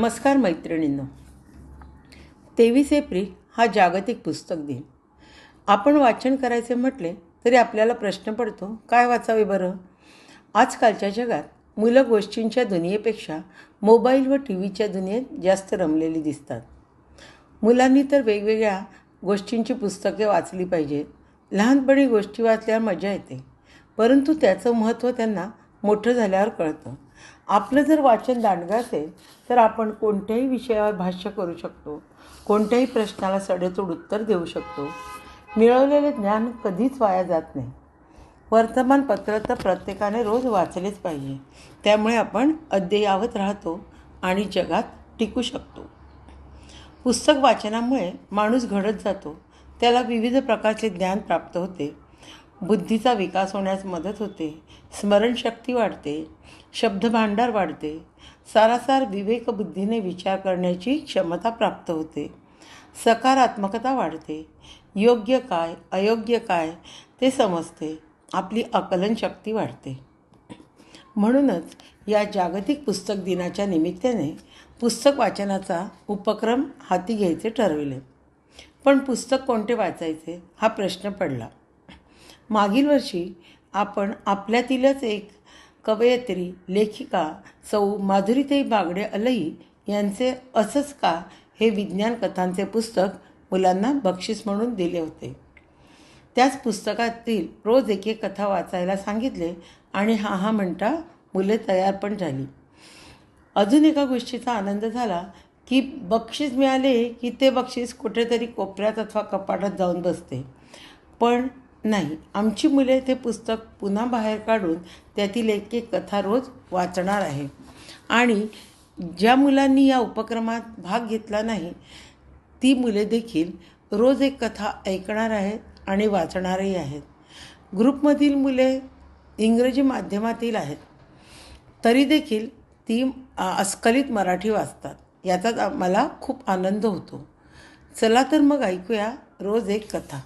नमस्कार मैत्रिणींनो. 23 एप्रिल हा जागतिक पुस्तक दिन. आपण वाचन करायचे म्हटले तरी आपल्याला प्रश्न पडतो, काय वाचावे बरं? आजकालच्या जगात मुलं गोष्टींच्या दुनियेपेक्षा मोबाईल व टी व्हीच्या दुनियेत जास्त रमलेली दिसतात. मुलांनी तर वेगवेगळ्या गोष्टींची पुस्तके वाचली पाहिजेत. लहानपणी गोष्टी वाचल्यावर मजा येते, परंतु त्याचं महत्त्व त्यांना मोठं झाल्यावर कळतं. आपलं जर वाचन दांडगं असेल तर आपण कोणत्याही विषयावर भाष्य करू शकतो, कोणत्याही प्रश्नाला सडेतोड उत्तर देऊ शकतो. मिळवलेले ज्ञान कधीच वाया जात नाही. वर्तमानपत्र तर प्रत्येकाने रोज वाचलेच पाहिजे. त्यामुळे आपण अद्ययावत राहतो आणि जगात टिकू शकतो. पुस्तक वाचनामुळे माणूस घडत जातो. त्याला विविध प्रकारचे ज्ञान प्राप्त होते. बुद्धीचा विकास होण्यास मदत होते. स्मरणशक्ती वाढते. शब्दभांडार वाढते. सारासार विवेकबुद्धीने विचार करण्याची क्षमता प्राप्त होते. सकारात्मकता वाढते. योग्य काय अयोग्य काय ते समजते. आपली आकलनशक्ती वाढते. म्हणूनच या जागतिक पुस्तक दिनाच्या निमित्ताने पुस्तक वाचनाचा उपक्रम हाती घ्यायचे ठरविले. पण पुस्तक कोणते वाचायचे हा प्रश्न पडला. मागील वर्षी आपण आपल्यातीलच एक कवयित्री लेखिका सौ माधुरीताई बागडे अलई यांचे असंच का हे विज्ञान कथांचे पुस्तक मुलांना बक्षीस म्हणून दिले होते. त्याच पुस्तकातील रोज एक एक कथा वाचायला सांगितले आणि हा म्हणता मुले तयार पण झाली. अजून एका गोष्टीचा आनंद झाला की बक्षीस मिळाले की ते बक्षीस कुठेतरी कोपऱ्यात अथवा कपाटात जाऊन बसते. पण नाही, आमची मुले ते पुस्तक पुन्हा बाहेर काढून त्यातील एक एक कथा रोज वाचणार आहे. आणि ज्या मुलांनी या उपक्रमात भाग घेतला नाही ती मुले देखील रोज एक कथा ऐकणार आहेत आणि वाचणारही आहेत. ग्रुपमधील मुले इंग्रजी माध्यमातील आहेत, तरी देखील ती अस्खलित मराठी वाचतात. याचा मला खूप आनंद होतो. चला तर मग ऐकूया रोज एक कथा.